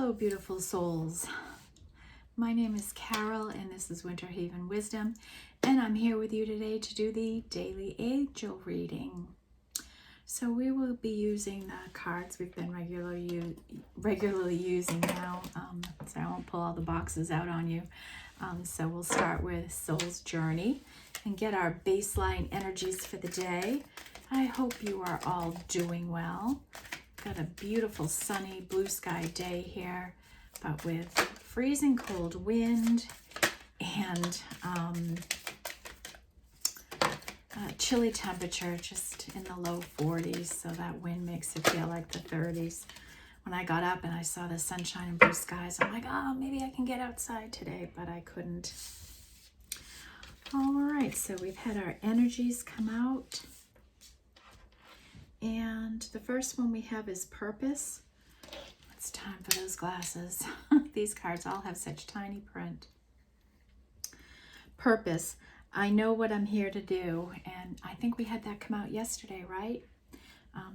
Hello, beautiful souls. My name is Carol, and this is Winter Haven Wisdom, and I'm here with you today to do the daily angel reading. So we will be using the cards we've been regularly using now, so I won't pull all the boxes out on you. So we'll start with Soul's Journey and get our baseline energies for the day. I hope you are all doing well. Got a beautiful sunny blue sky day here, but with freezing cold wind and chilly temperature, just in the low 40s, so that wind makes it feel like the 30s. When I got up and I saw the sunshine and blue skies, I'm like, oh, maybe I can get outside today, but I couldn't. All right, so we've had our energies come out. And the first one we have is Purpose. It's time for those glasses. These cards all have such tiny print. Purpose. I know what I'm here to do. And I think we had that come out yesterday, right?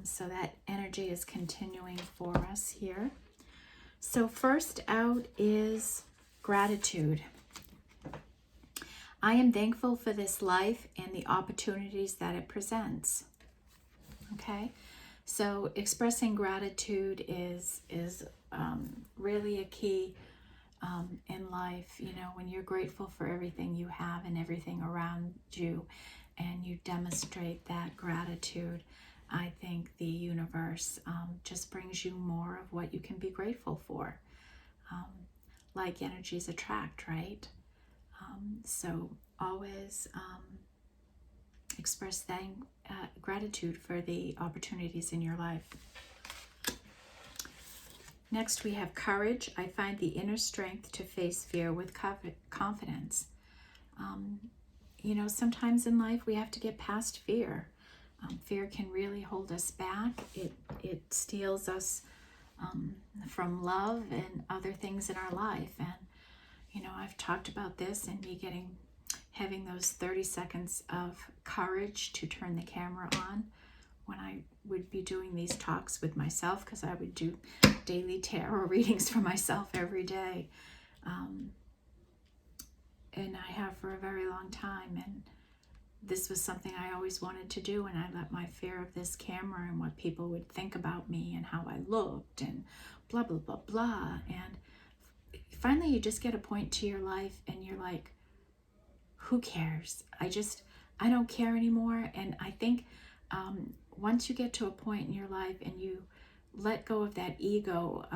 So that energy is continuing for us here. So first out is gratitude. I am thankful for this life and the opportunities that it presents. Okay, so expressing gratitude is really a key in life. You know, when you're grateful for everything you have and everything around you, and you demonstrate that gratitude, I think the universe just brings you more of what you can be grateful for. Like energies attract, right? So always express gratitude for the opportunities in your life. Next, we have courage. I find the inner strength to face fear with confidence. You know, sometimes in life we have to get past fear. Fear can really hold us back. It steals us from love and other things in our life. And, you know, I've talked about this and me having those 30 seconds of courage to turn the camera on when I would be doing these talks with myself, because I would do daily tarot readings for myself every day. And I have for a very long time. And this was something I always wanted to do, and I let my fear of this camera and what people would think about me and how I looked and blah, blah, blah, blah. And finally you just get a point to your life and you're like, who cares? I don't care anymore. And I think once you get to a point in your life and you let go of that ego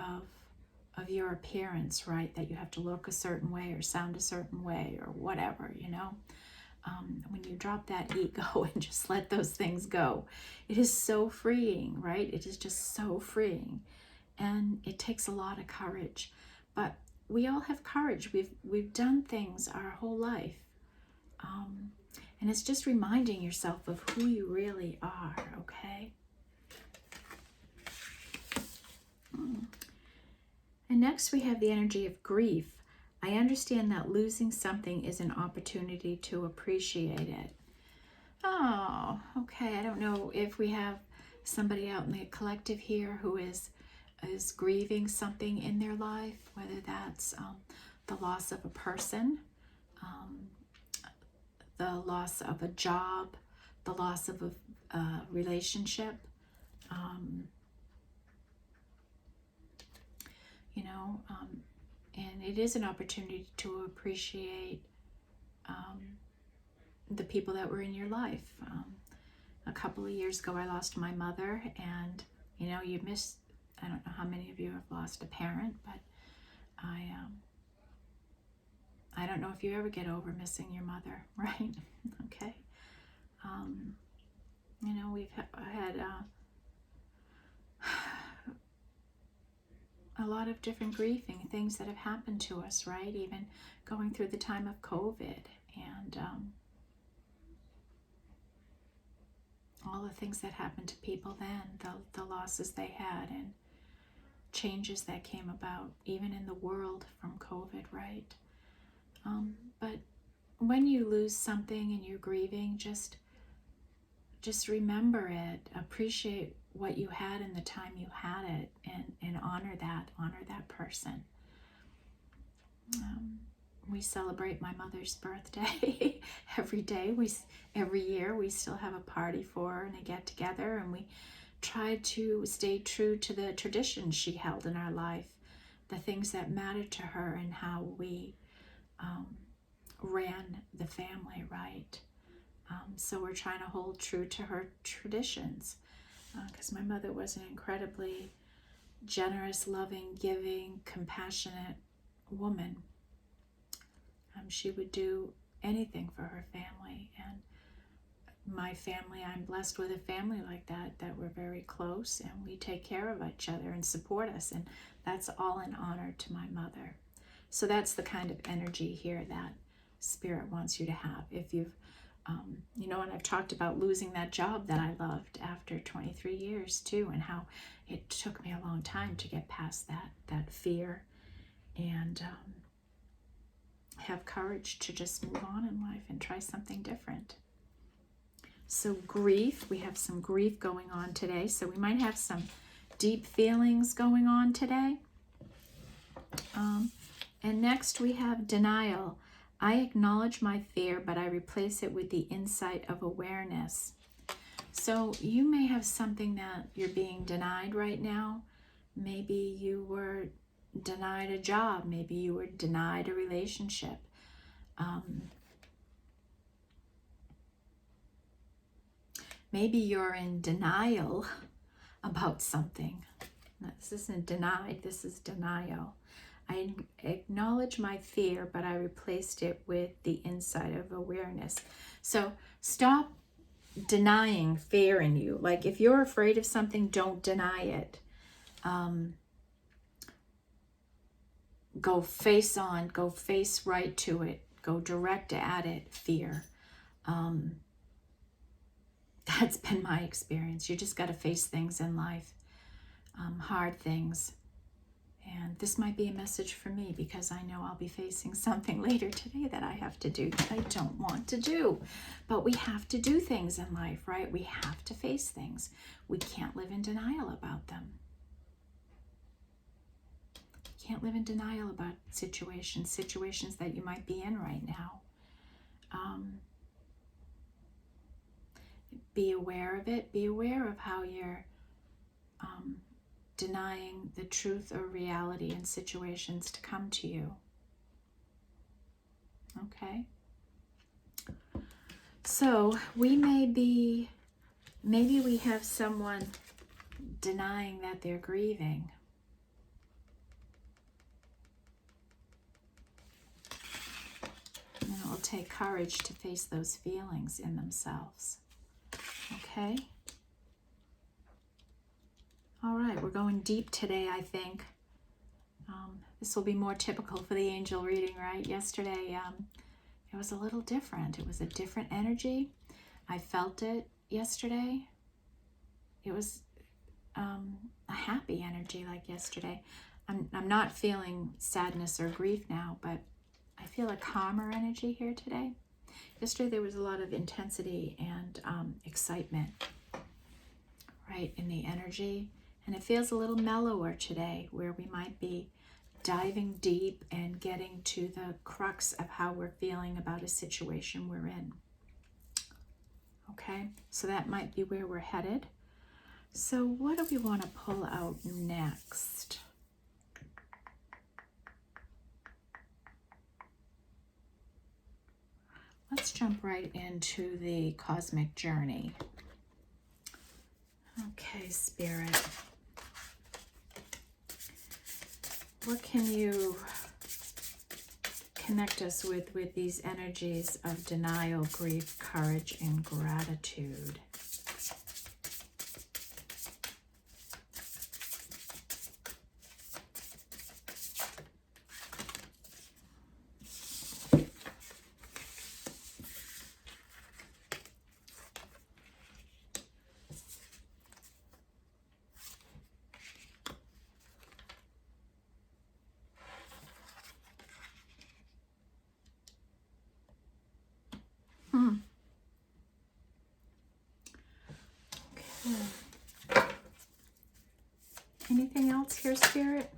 of your appearance, right? That you have to look a certain way or sound a certain way or whatever, you know? When you drop that ego and just let those things go, it is so freeing, right? It is just so freeing. And it takes a lot of courage. But we all have courage. We've done things our whole life. And it's just reminding yourself of who you really are, okay? And next we have the energy of grief. I understand that losing something is an opportunity to appreciate it. Oh, okay. I don't know if we have somebody out in the collective here who is grieving something in their life, whether that's the loss of a person, the loss of a job, the loss of a relationship, you know, and it is an opportunity to appreciate the people that were in your life. A couple of years ago, I lost my mother, and, you know, I don't know how many of you have lost a parent, but I don't know if you ever get over missing your mother, right? Okay. You know, we've had a lot of different grieving things that have happened to us, right? Even going through the time of COVID and all the things that happened to people then, the losses they had and changes that came about even in the world from COVID, right? But when you lose something and you're grieving, just remember it, appreciate what you had in the time you had it, and honor that person. We celebrate my mother's birthday every day. Every year we still have a party for her and a get together, and we try to stay true to the traditions she held in our life, the things that mattered to her, and how we ran the family, right? So we're trying to hold true to her traditions, because my mother was an incredibly generous, loving, giving, compassionate woman. She would do anything for her family, and my family, I'm blessed with a family like that we're very close, and we take care of each other and support us, and that's all in honor to my mother. So that's the kind of energy here that Spirit wants you to have. If you've and I've talked about losing that job that I loved after 23 years too, and how it took me a long time to get past that fear and have courage to just move on in life and try something different. So grief, we have some grief going on today. So we might have some deep feelings going on today. And next we have denial. I acknowledge my fear, but I replace it with the insight of awareness. So you may have something that you're being denied right now. Maybe you were denied a job. Maybe you were denied a relationship. Maybe you're in denial about something. This isn't denied, this is denial. I acknowledge my fear, but I replaced it with the insight of awareness. So stop denying fear in you. Like if you're afraid of something, don't deny it. Go face on, go face right to it, go direct at it, fear. That's been my experience. You just got to face things in life, hard things. And this might be a message for me, because I know I'll be facing something later today that I have to do that I don't want to do. But we have to do things in life, right? We have to face things. We can't live in denial about them. Can't live in denial about situations that you might be in right now. Be aware of it. Be aware of how you're denying the truth or reality in situations to come to you. Okay? So maybe we have someone denying that they're grieving. And it will take courage to face those feelings in themselves. Okay? All right, we're going deep today, I think. This will be more typical for the angel reading, right? Yesterday, it was a little different. It was a different energy. I felt it yesterday. It was a happy energy like yesterday. I'm not feeling sadness or grief now, but I feel a calmer energy here today. Yesterday there was a lot of intensity and excitement, right, in the energy. And it feels a little mellower today, where we might be diving deep and getting to the crux of how we're feeling about a situation we're in. Okay, so that might be where we're headed. So what do we want to pull out next? Let's jump right into the cosmic journey. Okay, Spirit. What can you connect us with these energies of denial, grief, courage, and gratitude? Anything else here, Spirit?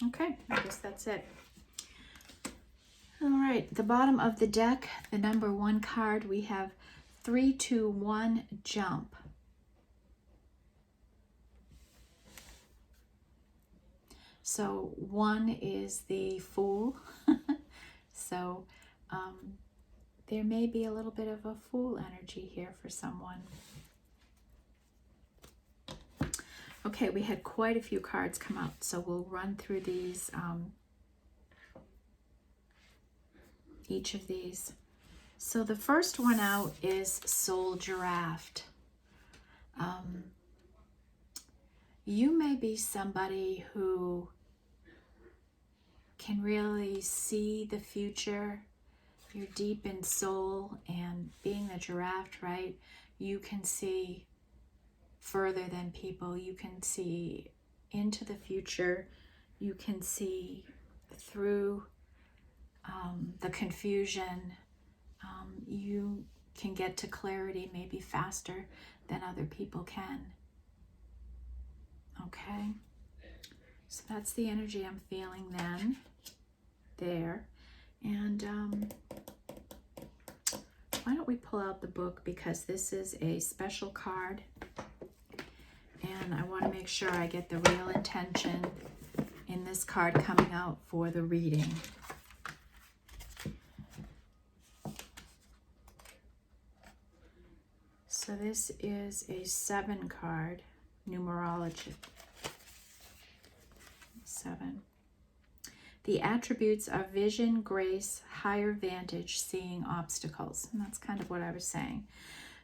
Okay, I guess that's it. All right, the bottom of the deck, the number 1 card, we have 3, 2, 1, jump. So 1 is the Fool. So there may be a little bit of a Fool energy here for someone. Okay, we had quite a few cards come out, so we'll run through these, each of these. So the first one out is Soul Giraffe. You may be somebody who can really see the future. You're deep in soul, and being the giraffe, right? You can see further than people. You can see into the future. You can see through the confusion. You can get to clarity maybe faster than other people can. Okay, so that's the energy I'm feeling then, there. And why don't we pull out the book, because this is a special card. And I want to make sure I get the real intention in this card coming out for the reading. So this is a 7 card, numerology. 7. The attributes are vision, grace, higher vantage, seeing obstacles. And that's kind of what I was saying.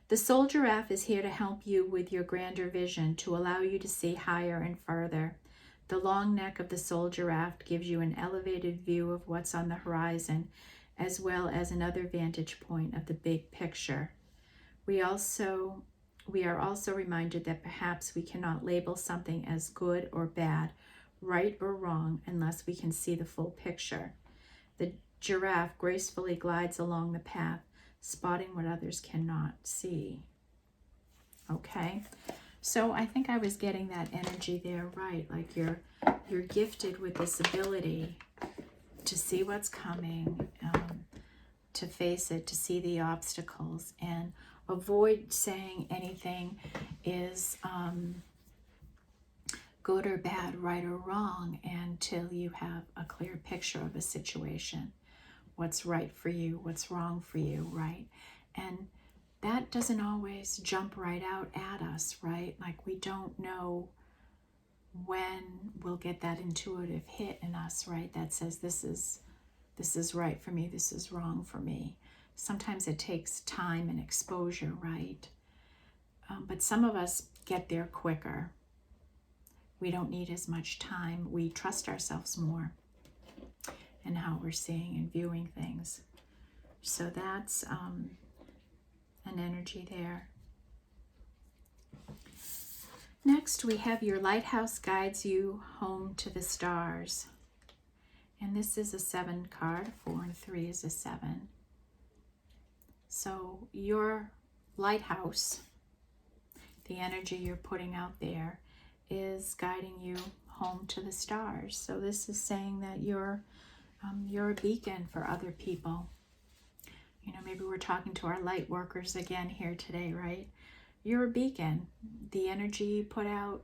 The Soul Giraffe is here to help you with your grander vision, to allow you to see higher and further. The long neck of the Soul Giraffe gives you an elevated view of what's on the horizon, as well as another vantage point of the big picture. We are also reminded that perhaps we cannot label something as good or bad, right or wrong, unless we can see the full picture. The giraffe gracefully glides along the path, spotting what others cannot see. Okay, so I think I was getting that energy there, right? Like you're gifted with this ability to see what's coming, to face it, to see the obstacles, and avoid saying anything is good or bad, right or wrong, until you have a clear picture of a situation. What's right for you, what's wrong for you, right? And that doesn't always jump right out at us, right? Like we don't know when we'll get that intuitive hit in us, right? That says this is right for me, this is wrong for me. Sometimes it takes time and exposure, right? But some of us get there quicker. We don't need as much time. We trust ourselves more in how we're seeing and viewing things. So that's an energy there. Next, we have your lighthouse guides you home to the stars. And this is a 7 card. 4 and 3 is a 7. So your lighthouse, the energy you're putting out there, is guiding you home to the stars. So this is saying that you're a beacon for other people. You know, maybe we're talking to our light workers again here today, right? You're a beacon. The energy you put out,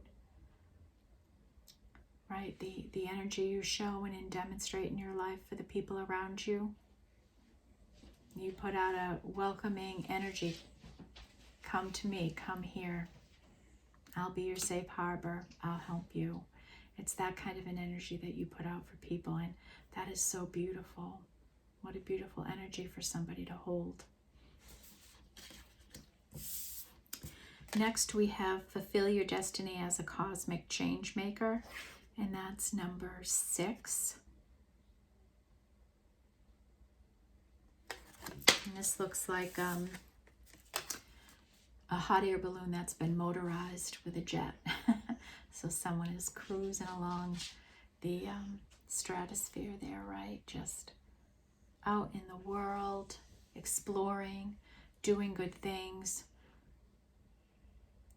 right? The energy you show and demonstrate in your life for the people around you. You put out a welcoming energy. Come to me, come here. I'll be your safe harbor. I'll help you. It's that kind of an energy that you put out for people, and that is so beautiful. What a beautiful energy for somebody to hold. Next, we have fulfill your destiny as a cosmic change maker, and that's number 6. And this looks like a hot air balloon that's been motorized with a jet. So someone is cruising along the stratosphere there, right? Just out in the world, exploring, doing good things,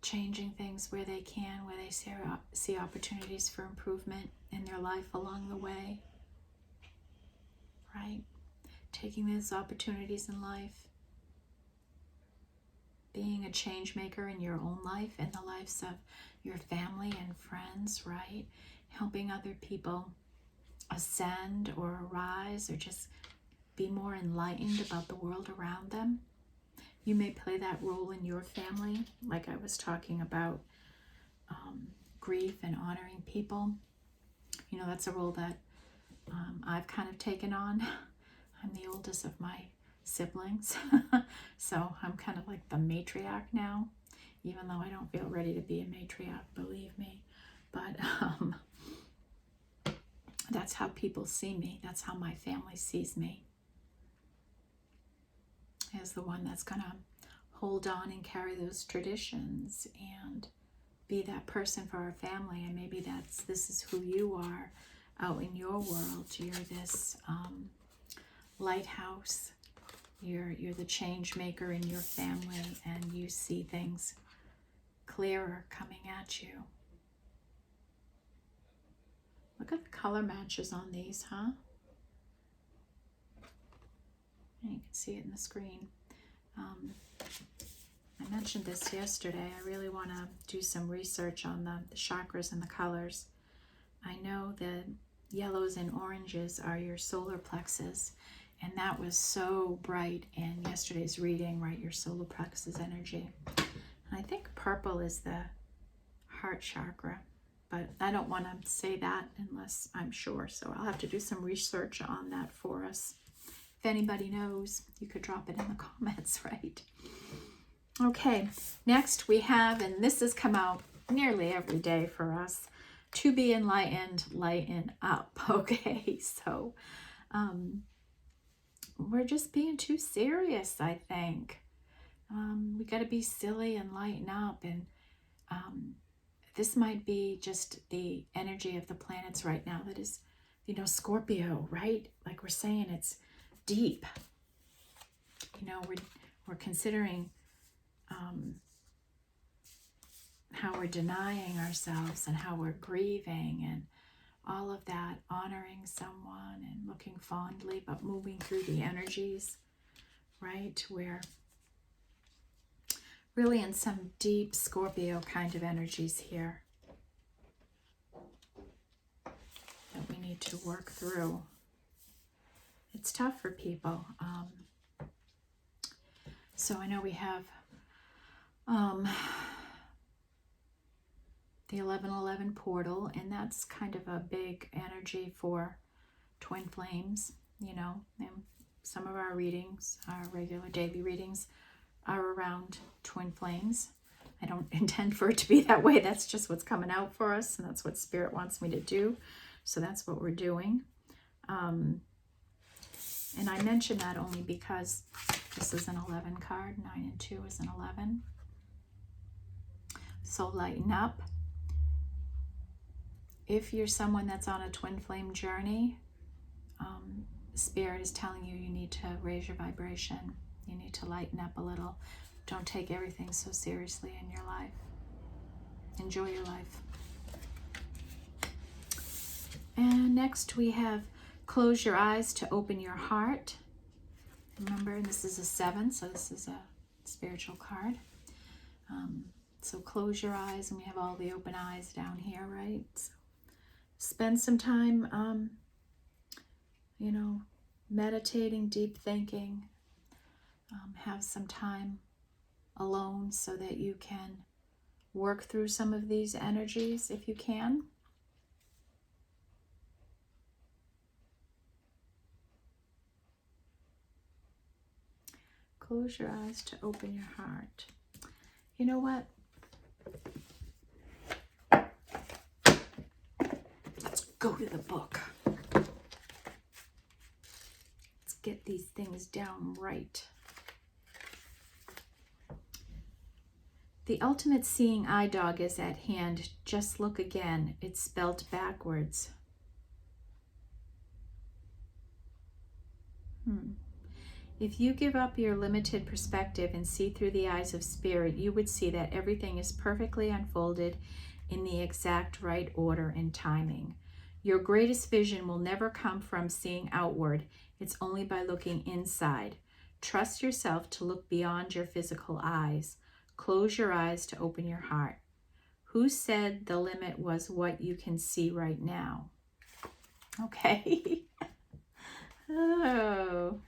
changing things where they can, where they see opportunities for improvement in their life along the way, right? Taking those opportunities in life, being a change maker in your own life and the lives of your family and friends, right? Helping other people ascend or arise or just be more enlightened about the world around them. You may play that role in your family, like I was talking about grief and honoring people. You know, that's a role that I've kind of taken on. I'm the oldest of my siblings, so I'm kind of like the matriarch now, even though I don't feel ready to be a matriarch, believe me. But that's how people see me. That's how my family sees me, as the one that's gonna hold on and carry those traditions and be that person for our family. And maybe this is who you are out in your world. You're this lighthouse. You're the change maker in your family, and you see things clearer coming at you. Look at the color matches on these, huh? And you can see it in the screen. I mentioned this yesterday. I really want to do some research on the chakras and the colors. I know that yellows and oranges are your solar plexus, and that was so bright in yesterday's reading, right? Your solar plexus energy. And I think purple is the heart chakra, but I don't want to say that unless I'm sure. So I'll have to do some research on that for us. If anybody knows, you could drop it in the comments, right? Okay, next we have, and this has come out nearly every day for us, to be enlightened, lighten up. Okay, so we're just being too serious, I think. We got to be silly and lighten up, and this might be just the energy of the planets right now that is, you know, Scorpio, right? Like we're saying, it's deep. You know, we're considering how we're denying ourselves and how we're grieving and all of that, honoring someone and looking fondly, but moving through the energies, right? We're really in some deep Scorpio kind of energies here that we need to work through. It's tough for people. So I know we have the 1111 portal, and that's kind of a big energy for twin flames, you know. And some of our readings, our regular daily readings, are around twin flames. I don't intend for it to be that way. That's just what's coming out for us, and that's what Spirit wants me to do. So that's what we're doing. And I mention that only because this is an 11 card. 9 and 2 is an 11. So lighten up. If you're someone that's on a twin flame journey, Spirit is telling you need to raise your vibration. You need to lighten up a little. Don't take everything so seriously in your life. Enjoy your life. And next we have close your eyes to open your heart. Remember, this is a 7, so this is a spiritual card. So close your eyes, and we have all the open eyes down here, right? So spend some time, you know, meditating, deep thinking. Have some time alone so that you can work through some of these energies if you can. Close your eyes to open your heart. You know what? Let's go to the book. Let's get these things down right. The ultimate seeing eye dog is at hand. Just look again. It's spelled backwards. If you give up your limited perspective and see through the eyes of spirit, you would see that everything is perfectly unfolded in the exact right order and timing. Your greatest vision will never come from seeing outward. It's only by looking inside. Trust yourself to look beyond your physical eyes. Close your eyes to open your heart. Who said the limit was what you can see right now? Okay. Oh.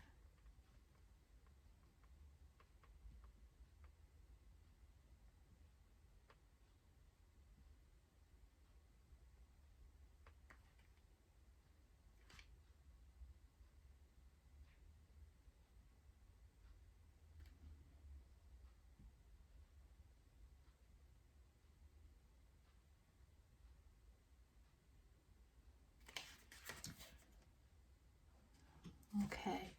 Okay.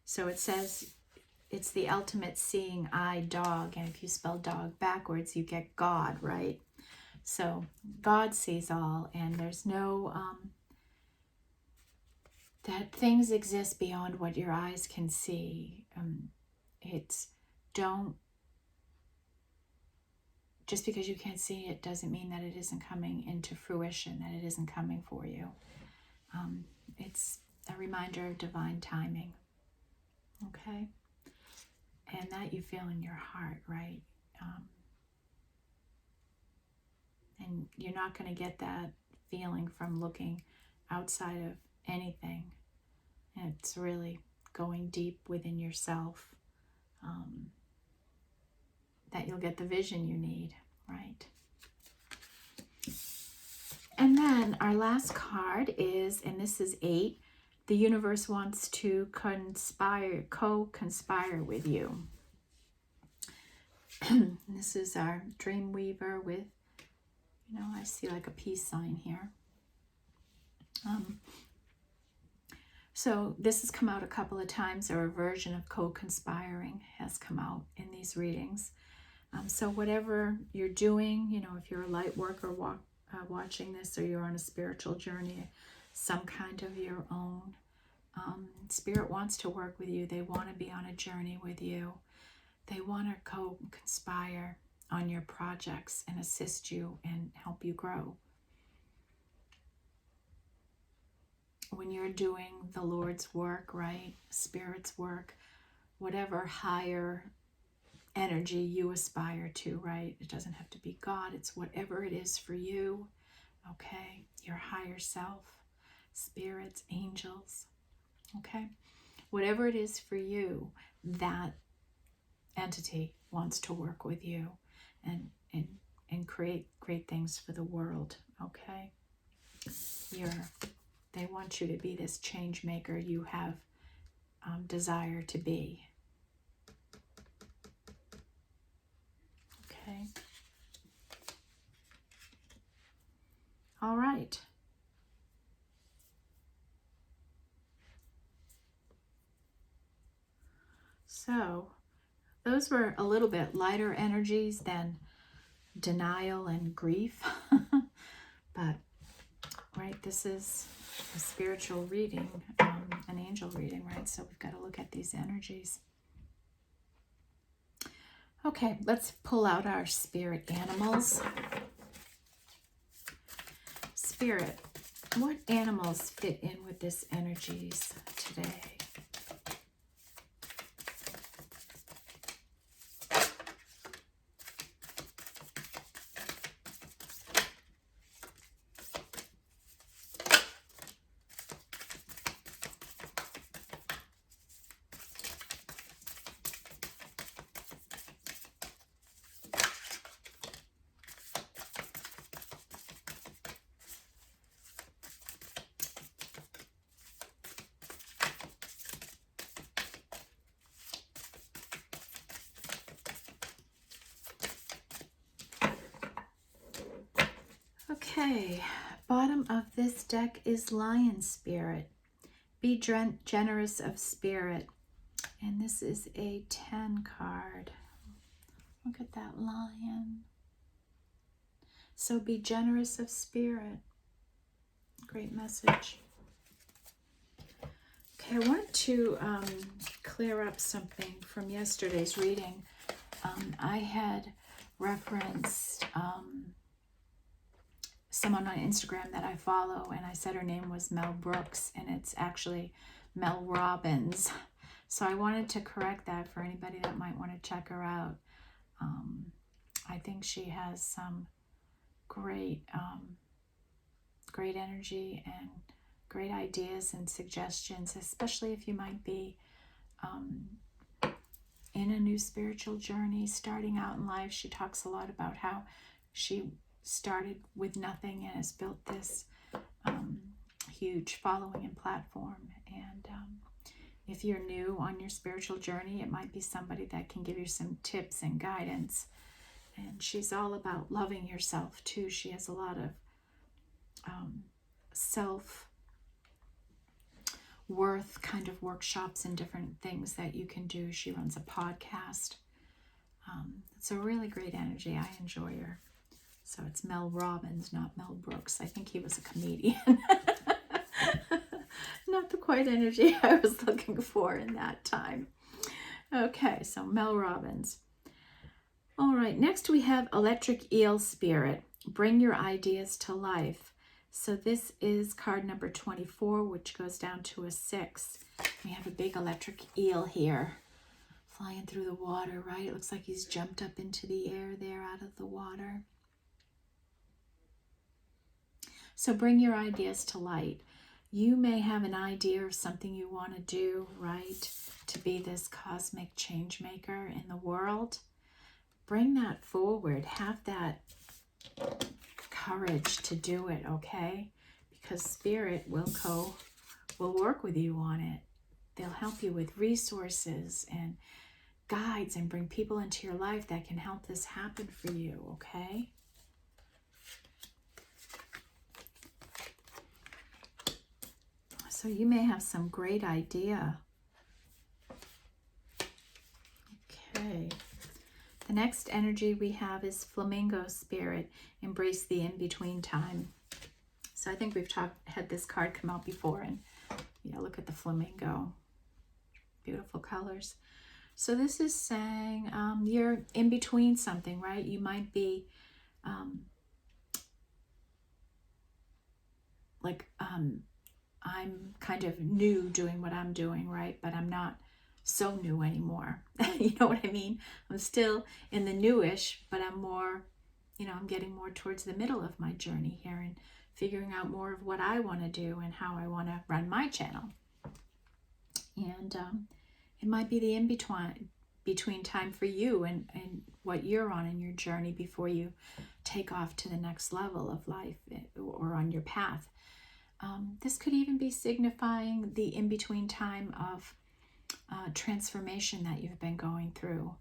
So it says it's the ultimate seeing eye dog. And if you spell dog backwards, you get God, right? So God sees all, and there's no, that things exist beyond what your eyes can see. Just because you can't see it doesn't mean that it isn't coming into fruition, that it isn't coming for you. It's a reminder of divine timing. Okay? And that you feel in your heart, right? And you're not going to get that feeling from looking outside of anything. And it's really going deep within yourself that you'll get the vision you need, right? And then our last card is, and this is 8, the universe wants to co-conspire with you. This is our dream weaver with, I see like a peace sign here. So this has come out a couple of times, or a version of co-conspiring has come out in these readings. So whatever you're doing, if you're a light worker watching this, or you're on a spiritual journey, some kind of your own, Spirit wants to work with you. They want to be on a journey with you. They want to co-conspire on your projects and assist you and help you grow. When you're doing the Lord's work, right? Spirit's work, whatever higher energy you aspire to, right? It doesn't have to be God. It's whatever it is for you, okay? Your higher self, spirits, angels, okay? Whatever it is for you, that entity wants to work with you and create great things for the world, okay? They want you to be this change maker you have desire to be. Okay. All right. So those were a little bit lighter energies than denial and grief. But, right, this is a spiritual reading, an angel reading, right? So we've got to look at these energies. Okay, let's pull out our spirit animals. Spirit, what animals fit in with this energies today? Okay, bottom of this deck is Lion Spirit. Be generous of spirit. And this is a 10 card. Look at that lion. So be generous of spirit. Great message. Okay, I want to clear up something from yesterday's reading. I had referenced someone on Instagram that I follow, and I said her name was Mel Brooks, and it's actually Mel Robbins. So I wanted to correct that for anybody that might want to check her out. I think she has some great energy and great ideas and suggestions, especially if you might be in a new spiritual journey, starting out in life. She talks a lot about how she started with nothing and has built this huge following and platform. And if you're new on your spiritual journey, it might be somebody that can give you some tips and guidance. And she's all about loving yourself too. She has a lot of self-worth kind of workshops and different things that you can do. She runs a podcast. It's a really great energy. I enjoy her. So it's Mel Robbins, not Mel Brooks. I think he was a comedian. Not the quite energy I was looking for in that time. Okay, so Mel Robbins. All right, next we have Electric Eel Spirit. Bring your ideas to life. So this is card number 24, which goes down to a 6. We have a big electric eel here flying through the water, right? It looks like he's jumped up into the air there out of the water. So bring your ideas to light. You may have an idea of something you want to do, right? To be this cosmic change maker in the world. Bring that forward. Have that courage to do it, okay? Because Spirit will work with you on it. They'll help you with resources and guides and bring people into your life that can help this happen for you, okay? So you may have some great idea. Okay. The next energy we have is Flamingo Spirit. Embrace the in-between time. So I think we've had this card come out before, and look at the flamingo. Beautiful colors. So this is saying you're in between something, right? You might be I'm kind of new doing what I'm doing, right? But I'm not so new anymore. You know what I mean? I'm still in the newish, but I'm more, I'm getting more towards the middle of my journey here and figuring out more of what I want to do and how I want to run my channel. And it might be the in-between time for you and what you're on in your journey before you take off to the next level of life or on your path. This could even be signifying the in-between time of transformation that you've been going through.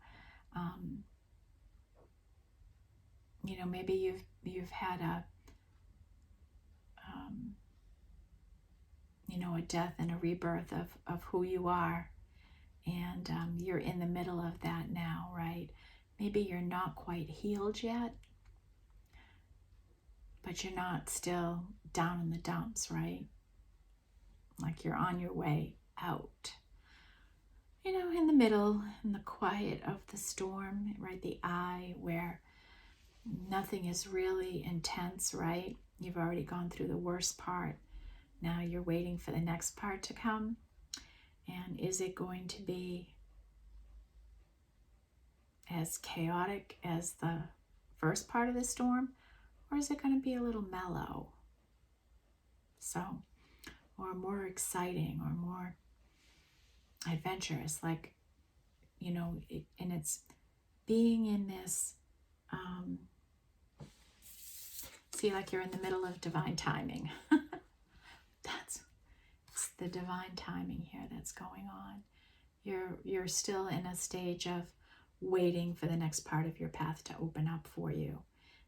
Maybe you've had a death and a rebirth of who you are, and you're in the middle of that now, right? Maybe you're not quite healed yet, but you're not still down in the dumps, right? Like you're on your way out. In the middle, in the quiet of the storm, right? The eye where nothing is really intense, right? You've already gone through the worst part. Now you're waiting for the next part to come. And is it going to be as chaotic as the first part of the storm? Or is it going to be a little mellow? Or more exciting or more adventurous, like, and it's being in this, like you're in the middle of divine timing. It's the divine timing here that's going on. You're still in a stage of waiting for the next part of your path to open up for you,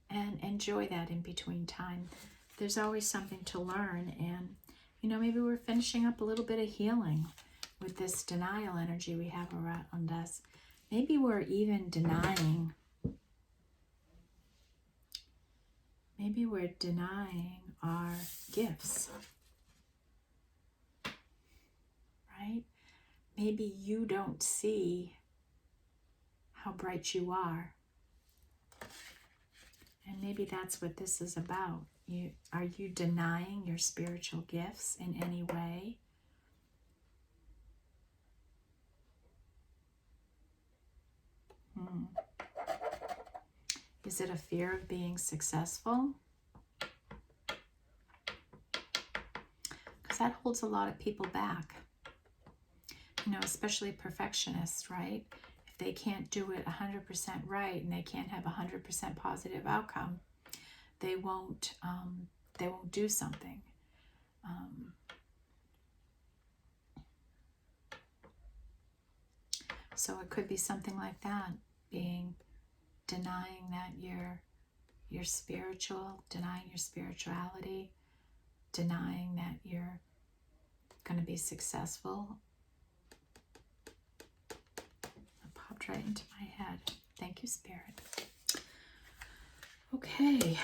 and enjoy that in between time. There's always something to learn, and maybe we're finishing up a little bit of healing with this denial energy we have around us. Maybe we're even denying Maybe we're denying our gifts, right? Maybe you don't see how bright you are. And maybe that's what this is about. Are you denying your spiritual gifts in any way? Is it a fear of being successful? Because that holds a lot of people back. You know, especially perfectionists, right? If they can't do it 100% right and they can't have 100% positive outcome, they won't do something. So it could be something like that, denying that you're spiritual, denying your spirituality, denying that you're going to be successful. It popped right into my head. Thank you, Spirit. Okay.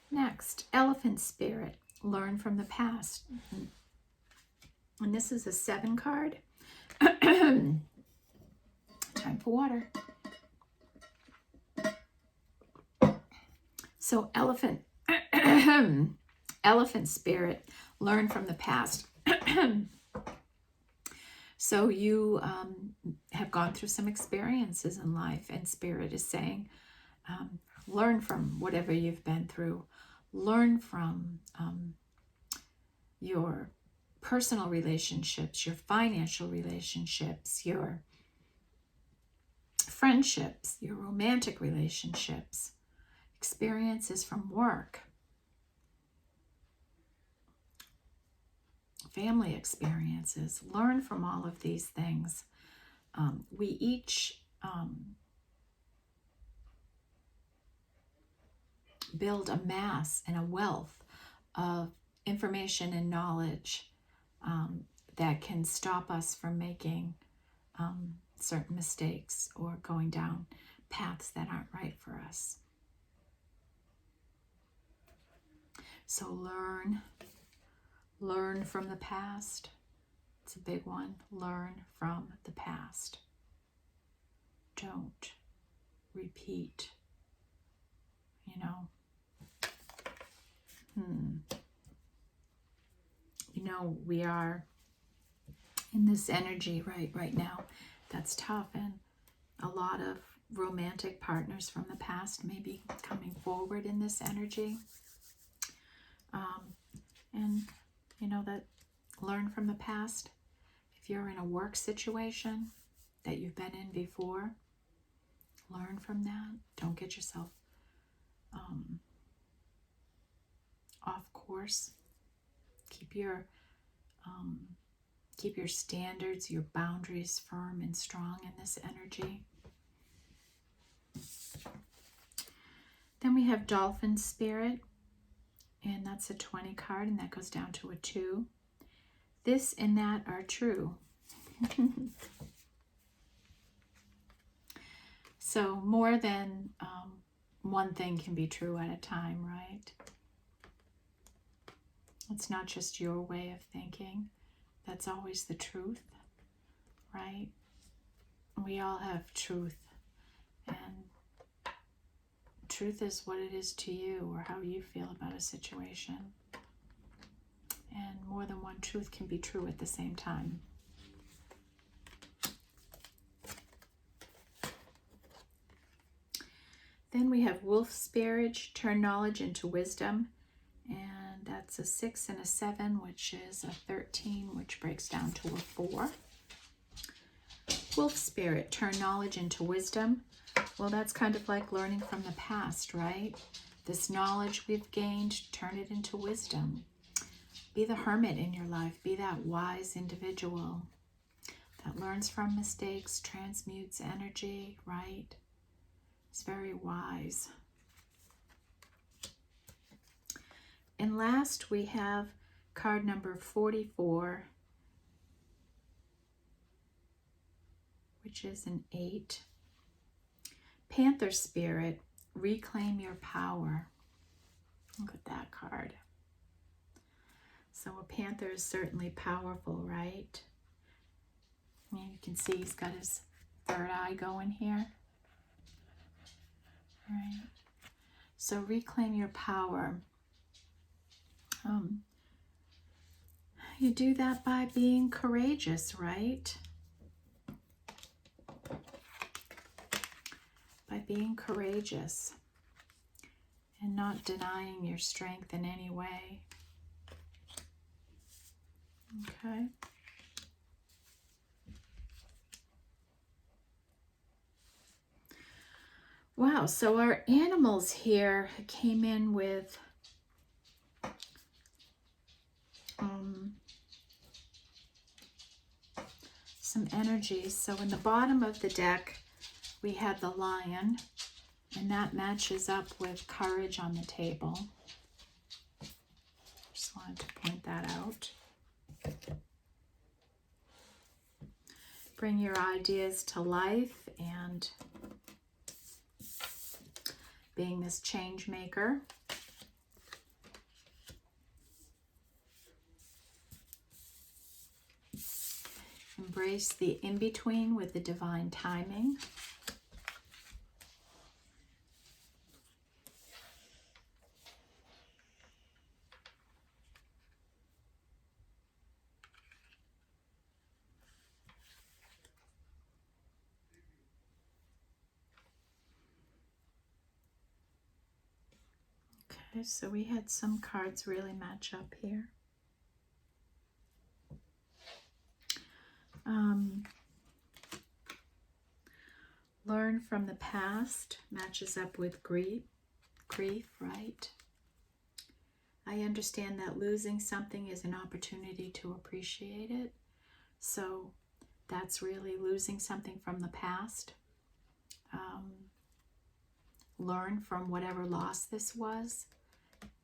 Next, Elephant Spirit. Learn from the past. And this is a 7 card. Time for water. So elephant spirit, learn from the past. So you have gone through some experiences in life, and Spirit is saying, learn from whatever you've been through. Learn from your personal relationships, your financial relationships, your friendships, your romantic relationships, experiences from work, family experiences. Learn from all of these things. We each build a mass and a wealth of information and knowledge that can stop us from making certain mistakes or going down paths that aren't right for us. So learn from the past. It's a big one. Learn from the past. Don't repeat. You know, we are in this energy right now that's tough, and a lot of romantic partners from the past may be coming forward in this energy. And you know that learn from the past. If you're in a work situation that you've been in before, learn from that. Don't get yourself off course. Keep your standards, your boundaries firm and strong in this energy. Then we have Dolphin Spirit, and that's a 20 card, and that goes down to a 2. This and that are true. So more than one thing can be true at a time, right? It's not just your way of thinking. That's always the truth, right? We all have truth, and truth is what it is to you or how you feel about a situation. And more than one truth can be true at the same time. Then we have Wolf Spirit, turn knowledge into wisdom. And that's a 6 and a 7, which is a 13, which breaks down to a 4. Wolf Spirit, turn knowledge into wisdom. Well, that's kind of like learning from the past, right? This knowledge we've gained, turn it into wisdom. Be the hermit in your life. Be that wise individual that learns from mistakes, transmutes energy, right? It's very wise. And last, we have card number 44, which is an 8. Panther Spirit, reclaim your power. Look at that card. So a panther is certainly powerful, right? And you can see he's got his third eye going here. Right. So reclaim your power. You do that by being courageous, right? By being courageous and not denying your strength in any way. Okay. Wow, so our animals here came in with some energies. So in the bottom of the deck, we have the lion, and that matches up with courage on the table. Just wanted to point that out. Bring your ideas to life and being this change maker. Embrace the in-between with the divine timing. Okay, so we had some cards really match up here. Learn from the past matches up with grief, right? I understand that losing something is an opportunity to appreciate it. So that's really losing something from the past. Learn from whatever loss this was.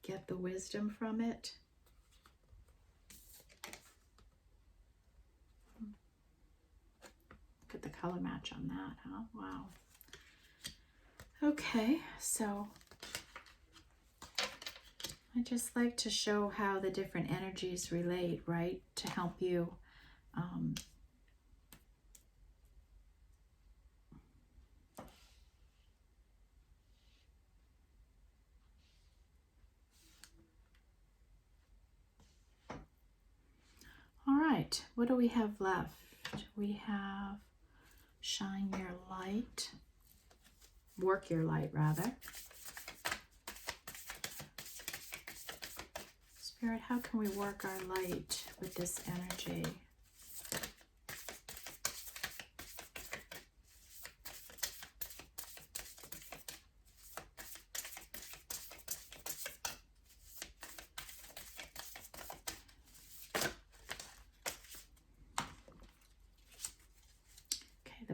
Get the wisdom from it. Look at the color match on that, huh? Wow. Okay, so I just like to show how the different energies relate, right? To help you all right, what do we have left? We have shine your light, work your light rather. Spirit, how can we work our light with this energy?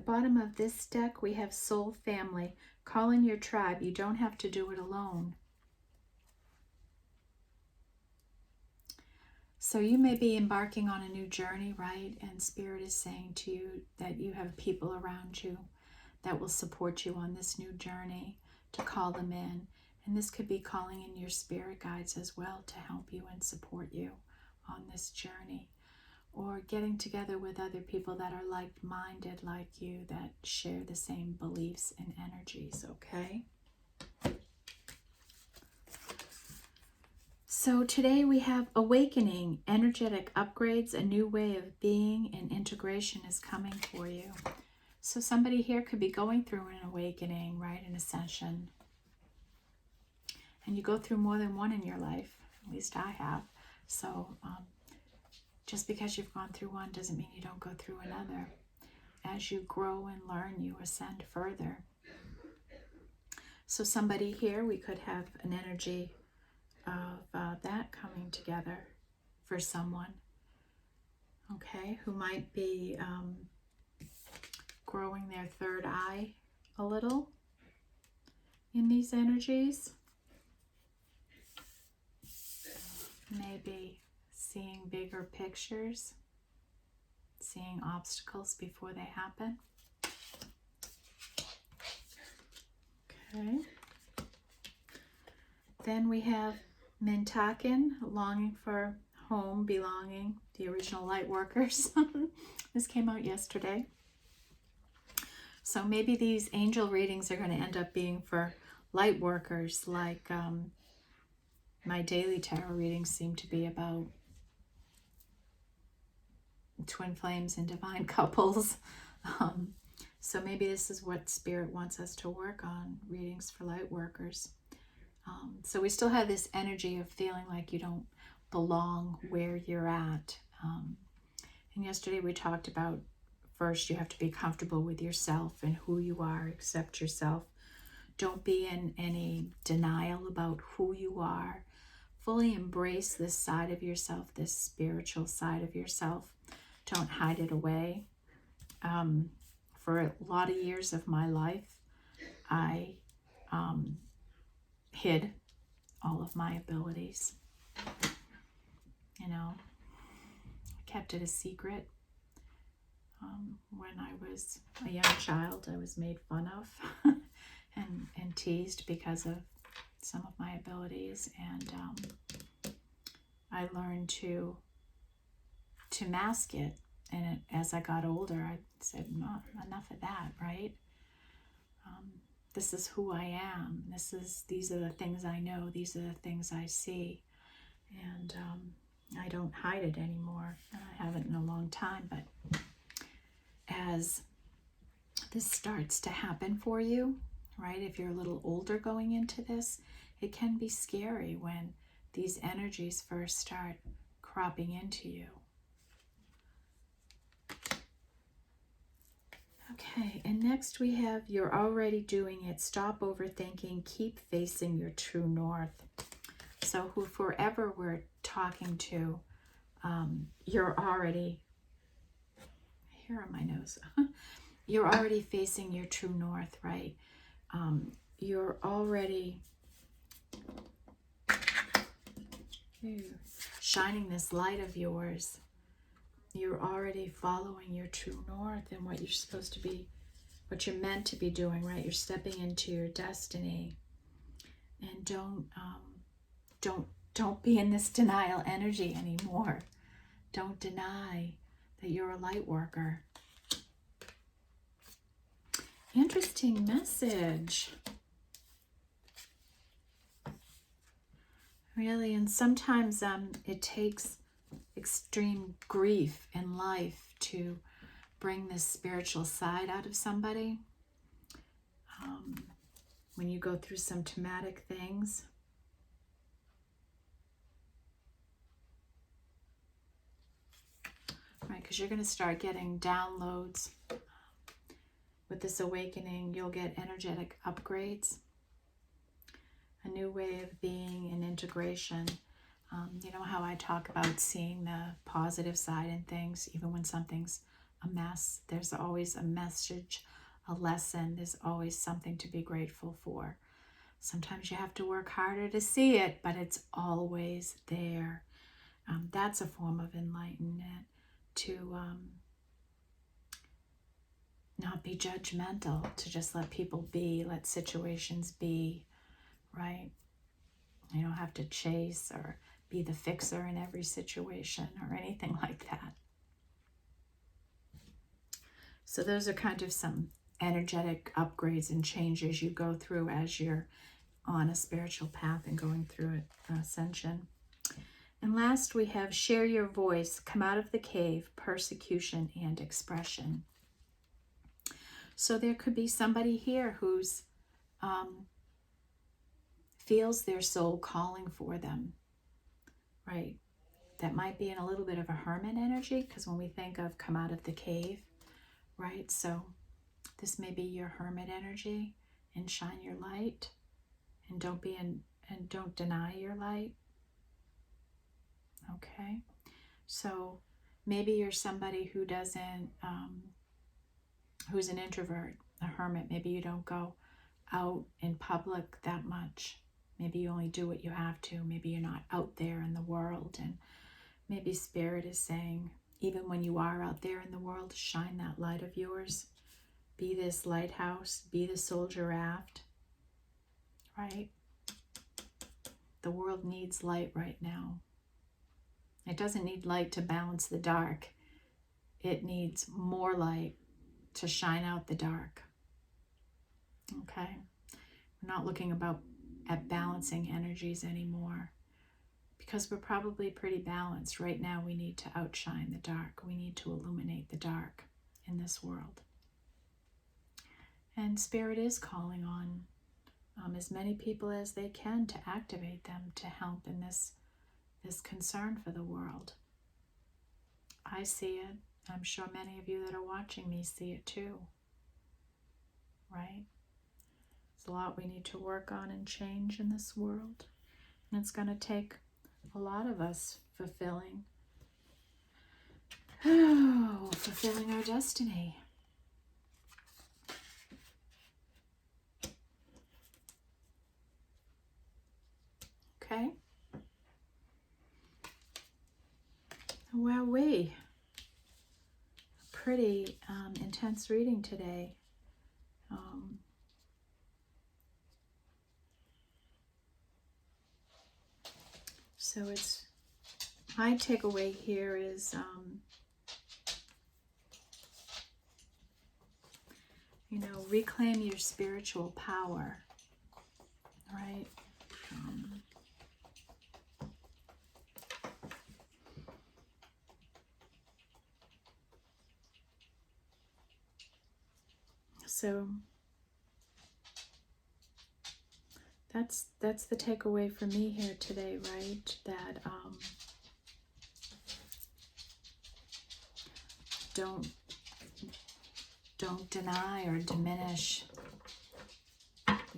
Bottom of this deck, we have soul family. Call in your tribe. You don't have to do it alone. So you may be embarking on a new journey, right? And Spirit is saying to you that you have people around you that will support you on this new journey, to call them in. And this could be calling in your spirit guides as well to help you and support you on this journey. Or getting together with other people that are like-minded like you, that share the same beliefs and energies, okay? So today we have awakening, energetic upgrades, a new way of being, and integration is coming for you. So somebody here could be going through an awakening, right, an ascension. And you go through more than one in your life, at least I have. So, just because you've gone through one doesn't mean you don't go through another. As you grow and learn, you ascend further. So somebody here, we could have an energy of that coming together for someone, okay, who might be growing their third eye a little in these energies. Maybe seeing bigger pictures, seeing obstacles before they happen. Okay. Then we have Mintakin, longing for home, belonging, the original light workers. This came out yesterday. So maybe these angel readings are going to end up being for light workers, like my daily tarot readings seem to be about twin flames and divine couples. So maybe this is what Spirit wants us to work on, readings for light workers. So we still have this energy of feeling like you don't belong where you're at. And yesterday we talked about, first you have to be comfortable with yourself and who you are, accept yourself. Don't be in any denial about who you are. Fully embrace this side of yourself, this spiritual side of yourself. Don't hide it away. For a lot of years of my life, I hid all of my abilities. You know, kept it a secret. When I was a young child, I was made fun of and teased because of some of my abilities, and I learned to mask it. And as I got older, I said, "Not enough of that, right? This is who I am. These are the things I know. These are the things I see, and I don't hide it anymore. And I haven't in a long time." But as this starts to happen for you, right? If you're a little older going into this, it can be scary when these energies first start cropping into you. Okay, and next we have, you're already doing it. Stop overthinking. Keep facing your true north. So whoever we're talking to, you're already, here on my nose, you're already facing your true north, right? You're already shining this light of yours. You're already following your true north and what you're supposed to be, what you're meant to be doing, right? You're stepping into your destiny. And don't be in this denial energy anymore. Don't deny that you're a light worker. Interesting message. Really, and sometimes it takes extreme grief in life to bring this spiritual side out of somebody. When you go through some traumatic things, right? Because you're going to start getting downloads. With this awakening, you'll get energetic upgrades, a new way of being, and integration. You know how I talk about seeing the positive side in things, even when something's a mess. There's always a message, a lesson. There's always something to be grateful for. Sometimes you have to work harder to see it, but it's always there. That's a form of enlightenment, to not be judgmental, to just let people be, let situations be, right? You don't have to chase or be the fixer in every situation or anything like that. So those are kind of some energetic upgrades and changes you go through as you're on a spiritual path and going through it, ascension. And last we have share your voice, come out of the cave, persecution and expression. So there could be somebody here who's feels their soul calling for them, right? That might be in a little bit of a hermit energy, because when we think of come out of the cave, right? So this may be your hermit energy, and shine your light, and don't deny your light. Okay, so maybe you're somebody who doesn't, who's an introvert, a hermit. Maybe you don't go out in public that much. Maybe you only do what you have to. Maybe you're not out there in the world. And maybe Spirit is saying, even when you are out there in the world, shine that light of yours. Be this lighthouse. Be the soldier aft. Right? The world needs light right now. It doesn't need light to balance the dark. It needs more light to shine out the dark. Okay? We're not looking at balancing energies anymore, because we're probably pretty balanced. Right now we need to outshine the dark. We need to illuminate the dark in this world. And Spirit is calling on as many people as they can to activate them to help in this concern for the world. I see it. I'm sure many of you that are watching me see it too. Right? There's a lot we need to work on and change in this world. And it's going to take a lot of us fulfilling our destiny. Okay? Well, pretty intense reading today. So my takeaway here is, reclaim your spiritual power, right? So that's the takeaway for me here today, right? That don't deny or diminish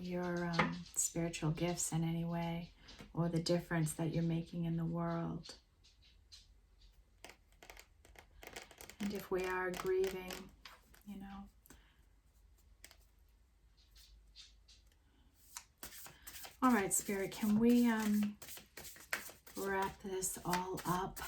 your spiritual gifts in any way, or the difference that you're making in the world. And if we are grieving, All right, Spirit, can we wrap this all up?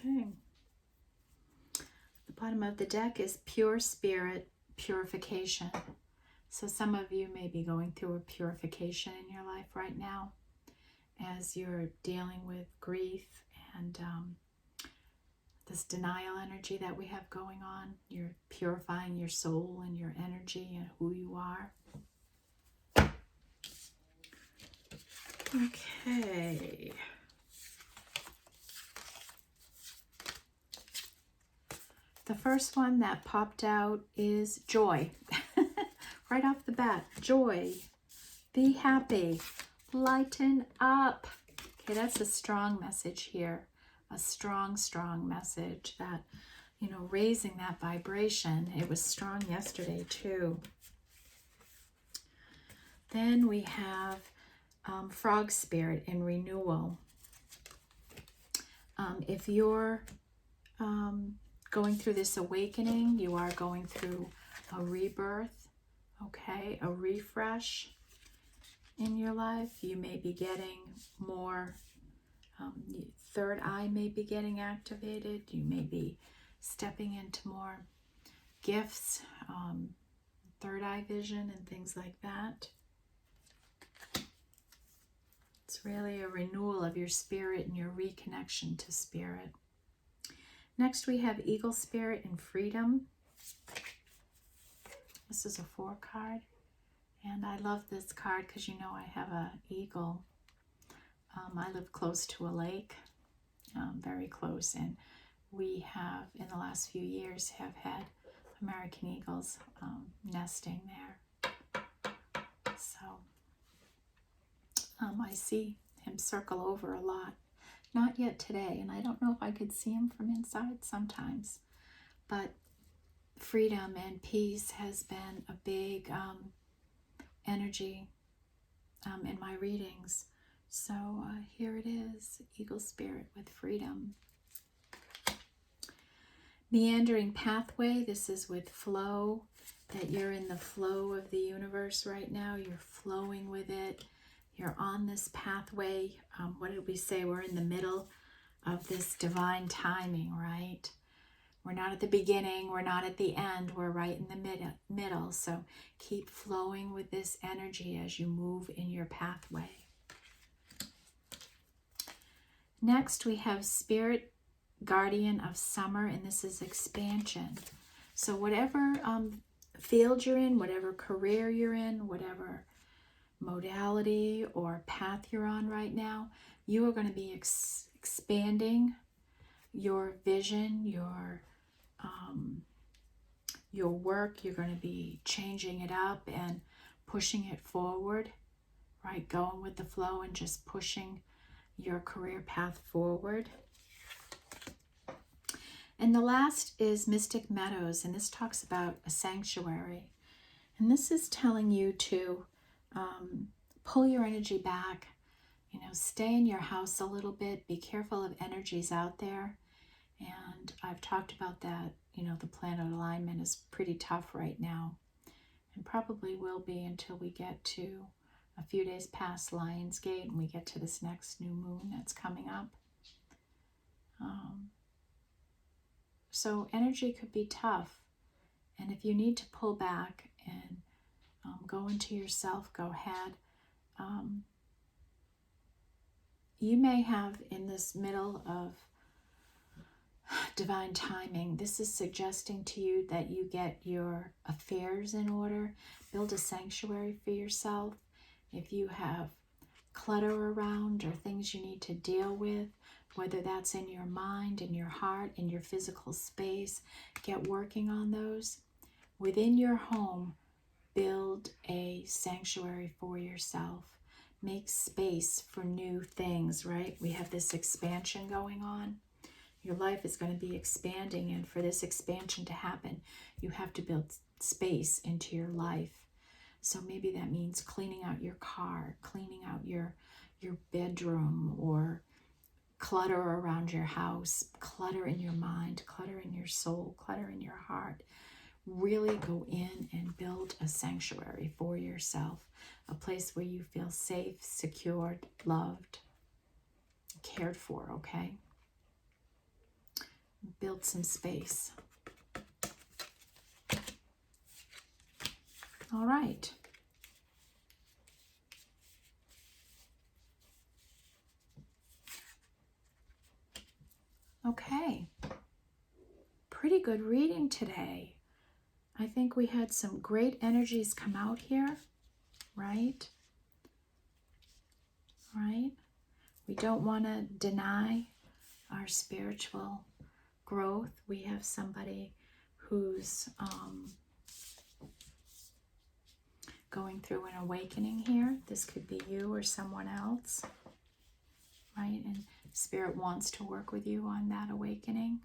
Okay. The bottom of the deck is pure spirit purification. So some of you may be going through a purification in your life right now as you're dealing with grief and this denial energy that we have going on. You're purifying your soul and your energy and who you are. Okay. The first one that popped out is joy. Right off the bat, joy. Be happy. Lighten up. Okay, that's a strong message here. A strong, strong message that, raising that vibration. It was strong yesterday too. Then we have frog spirit in renewal. If you're going through this awakening, you are going through a rebirth, okay, a refresh in your life. You may be getting more, third eye may be getting activated. You may be stepping into more gifts, third eye vision and things like that. It's really a renewal of your spirit and your reconnection to spirit. Next, we have Eagle Spirit and Freedom. This is a 4 card. And I love this card because I have an eagle. I live close to a lake, very close. And we have, in the last few years, have had American eagles nesting there. So I see him circle over a lot. Not yet today, and I don't know if I could see him from inside sometimes. But freedom and peace has been a big energy in my readings. So here it is, Eagle Spirit with freedom. Meandering pathway, this is with flow, that you're in the flow of the universe right now. You're flowing with it. You're on this pathway. What did we say? We're in the middle of this divine timing, right? We're not at the beginning. We're not at the end. We're right in the middle. So keep flowing with this energy as you move in your pathway. Next, we have Spirit Guardian of Summer, and this is expansion. So whatever field you're in, whatever career you're in, whatever modality or path you're on right now, you are going to be expanding your vision, your work. You're going to be changing it up and pushing it forward, right? Going with the flow and just pushing your career path forward. And the last is Mystic Meadows, and this talks about a sanctuary. And this is telling you to pull your energy back, stay in your house a little bit, be careful of energies out there. And I've talked about that, the planet alignment is pretty tough right now, and probably will be until we get to a few days past Lionsgate and we get to this next new moon that's coming up. So energy could be tough, and if you need to pull back and go into yourself, go ahead. You may have, in this middle of divine timing, this is suggesting to you that you get your affairs in order, build a sanctuary for yourself. If you have clutter around or things you need to deal with, whether that's in your mind, in your heart, in your physical space, get working on those. Within your home, build a sanctuary for yourself. Make space for new things, right? We have this expansion going on. Your life is going to be expanding, and for this expansion to happen, you have to build space into your life. So maybe that means cleaning out your car, cleaning out your bedroom, or clutter around your house, clutter in your mind, clutter in your soul, clutter in your heart. Really go in and build a sanctuary for yourself, a place where you feel safe, secured, loved, cared for, okay? Build some space. All right. Okay. Pretty good reading today. I think we had some great energies come out here, right? Right? We don't want to deny our spiritual growth. We have somebody who's going through an awakening here. This could be you or someone else, right? And Spirit wants to work with you on that awakening.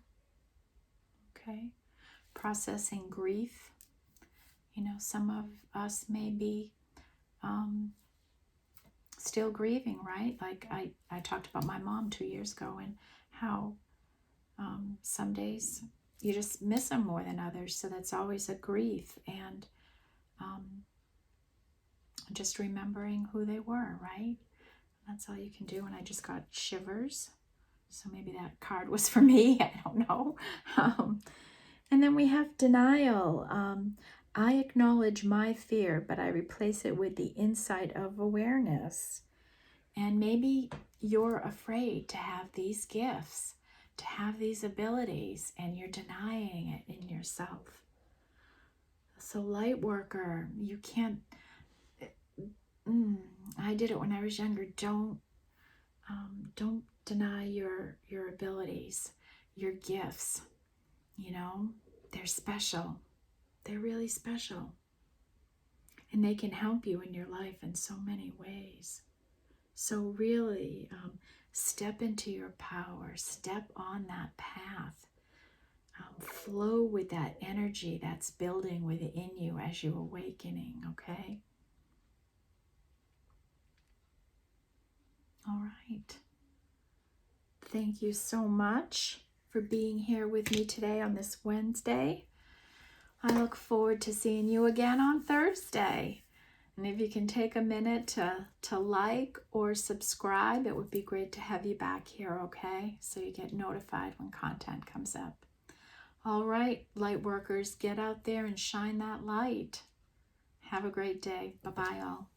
Okay. Processing grief. Some of us may be still grieving, right? Like I talked about my mom 2 years ago, and how some days you just miss them more than others. So that's always a grief, and just remembering who they were, right? That's all you can do. And I just got shivers. So maybe that card was for me. I don't know. And then we have denial. I acknowledge my fear, but I replace it with the insight of awareness. And maybe you're afraid to have these gifts, to have these abilities, and you're denying it in yourself. So light worker, you can't, I did it when I was younger. Don't deny your abilities, your gifts. They're special. They're really special. And they can help you in your life in so many ways. So really step into your power. Step on that path. Flow with that energy that's building within you as you're awakening, okay? All right. Thank you so much for being here with me today on this Wednesday. I look forward to seeing you again on Thursday. And if you can take a minute to like or subscribe, it would be great to have you back here, okay? So you get notified when content comes up. All right, light workers, get out there and shine that light. Have a great day. Bye-bye, all.